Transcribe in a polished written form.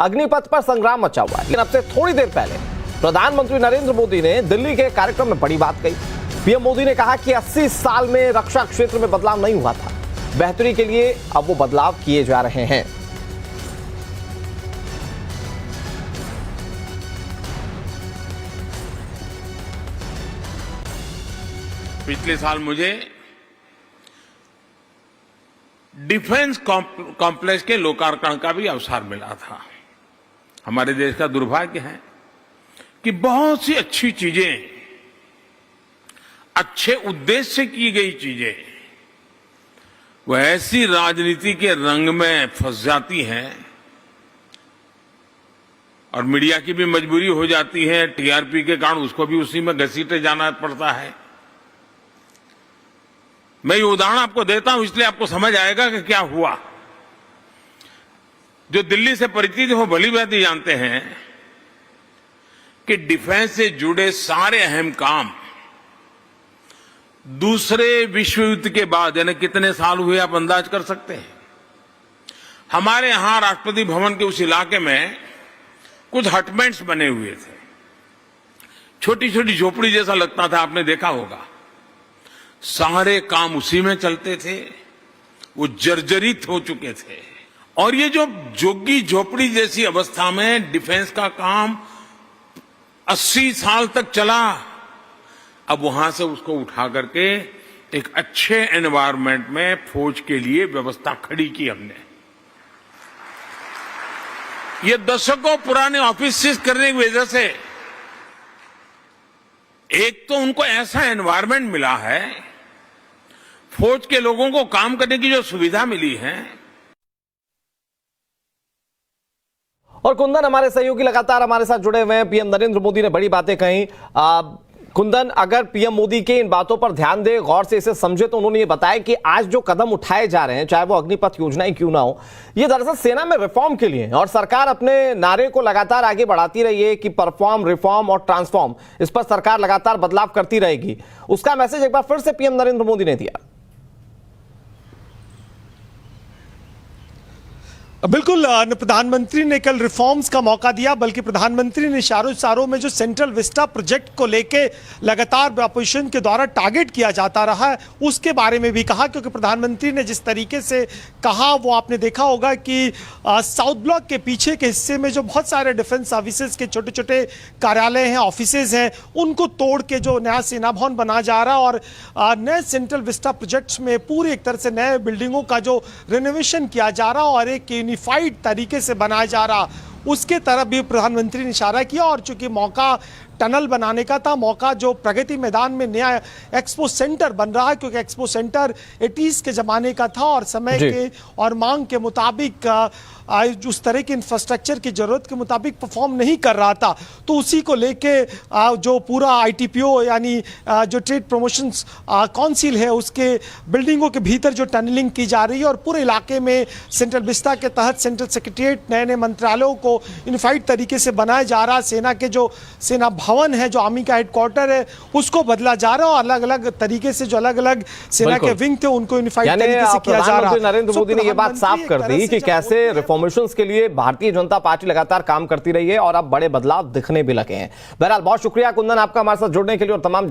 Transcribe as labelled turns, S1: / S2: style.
S1: अग्निपथ पर संग्राम मचा हुआ है। लेकिन अब से थोड़ी देर पहले प्रधानमंत्री नरेंद्र मोदी ने दिल्ली के कार्यक्रम में बड़ी बात कही। पीएम मोदी ने कहा कि 80 साल में रक्षा क्षेत्र में बदलाव नहीं हुआ था, बेहतरी के लिए अब वो बदलाव किए जा रहे हैं।
S2: पिछले साल मुझे डिफेंस कॉम्प्लेक्स के लोकार्पण का भी अवसर मिला था। हमारे देश का दुर्भाग्य है कि बहुत सी अच्छी चीजें, अच्छे उद्देश्य से की गई चीजें, वो ऐसी राजनीति के रंग में फंस जाती हैं और मीडिया की भी मजबूरी हो जाती है, टीआरपी के कारण उसको भी उसी में घसीटे जाना पड़ता है। मैं ये उदाहरण आपको देता हूं इसलिए आपको समझ आएगा कि क्या हुआ। जो दिल्ली से परिचित हो भली भांति जानते हैं कि डिफेंस से जुड़े सारे अहम काम दूसरे विश्व युद्ध के बाद, यानी कितने साल हुए आप अंदाज कर सकते हैं। हमारे यहां राष्ट्रपति भवन के उस इलाके में कुछ हटमेंट्स बने हुए थे, छोटी छोटी झोपड़ी जैसा लगता था, आपने देखा होगा। सारे काम उसी में चलते थे, वो जर्जरित हो चुके थे। और ये जो झुग्गी झोपड़ी जैसी अवस्था में डिफेंस का काम 80 साल तक चला, अब वहां से उसको उठा करके एक अच्छे एनवायरनमेंट में फौज के लिए व्यवस्था खड़ी की हमने। ये दशकों पुराने ऑफिस करने की वजह से एक तो उनको ऐसा एनवायरनमेंट मिला है, फौज के लोगों को काम करने की जो सुविधा मिली है।
S1: और कुंदन, हमारे सहयोगी लगातार हमारे साथ जुड़े हुए हैं। पीएम नरेंद्र मोदी ने बड़ी बातें कही। कुंदन, अगर पीएम मोदी के इन बातों पर ध्यान दे, गौर से इसे समझे, तो उन्होंने ये बताया कि आज जो कदम उठाए जा रहे हैं, चाहे वो अग्निपथ योजना ही क्यों ना हो, ये दरअसल सेना में रिफॉर्म के लिए है। और सरकार अपने नारे को लगातार आगे बढ़ाती रही है कि परफॉर्म, रिफॉर्म और ट्रांसफॉर्म, इस पर सरकार लगातार बदलाव करती रहेगी। उसका मैसेज एक बार फिर से पीएम नरेंद्र मोदी ने दिया।
S3: बिल्कुल, प्रधानमंत्री ने कल रिफॉर्म्स का मौका दिया, बल्कि प्रधानमंत्री ने इशारों में जो सेंट्रल विस्टा प्रोजेक्ट को लेके लगातार अपोजिशन के द्वारा टारगेट किया जाता रहा है, उसके बारे में भी कहा। क्योंकि प्रधानमंत्री ने जिस तरीके से कहा, वो आपने देखा होगा कि साउथ ब्लॉक के पीछे के हिस्से में जो बहुत सारे डिफेंस सर्विसेज के छोटे छोटे कार्यालय हैं, ऑफिसेज हैं, उनको तोड़ के जो नया सेना भवन बना जा रहा और नए सेंट्रल विस्टा प्रोजेक्ट्स में पूरी एक तरह से नए बिल्डिंगों का जो रिनोवेशन किया जा रहा और एक यूनिफाइड तरीके से बनाया जा रहा, उसके तरफ भी प्रधानमंत्री ने इशारा किया। और चूंकि मौका टनल बनाने का था, मौका जो प्रगति मैदान में नया एक्सपो सेंटर बन रहा है, क्योंकि एक्सपो सेंटर 80s के जमाने का था और समय के और मांग के मुताबिक उस तरह के इंफ्रास्ट्रक्चर की जरूरत के मुताबिक परफॉर्म नहीं कर रहा था। तो उसी को लेके जो पूरा आईटीपीओ यानी जो ट्रेड प्रमोशंस काउंसिल है, उसके बिल्डिंगों के भीतर जो टनलिंग की जा रही है और पूरे इलाके में सेंट्रल विस्टा के तहत सेंट्रल सेक्रेटरिएट, नए नए मंत्रालयों को यूनिफाइड तरीके से बनाया जा रहा। सेना के जो सेना भवन है, जो आर्मी का हेडक्वार्टर है, उसको बदला जा रहा है और अलग अलग तरीके से जो अलग अलग सेना के विंग थे उनको यूनिफाइड तरीके से किया जा रहा है।
S1: नरेंद्र मोदी ने यह बात साफ कर दी कि कैसे रिफॉर्मेशंस के लिए भारतीय जनता पार्टी लगातार काम करती रही है और अब बड़े बदलाव दिखने भी लगे हैं। बहरहाल बहुत शुक्रिया कुंदन आपका हमारे साथ जुड़ने के लिए और तमाम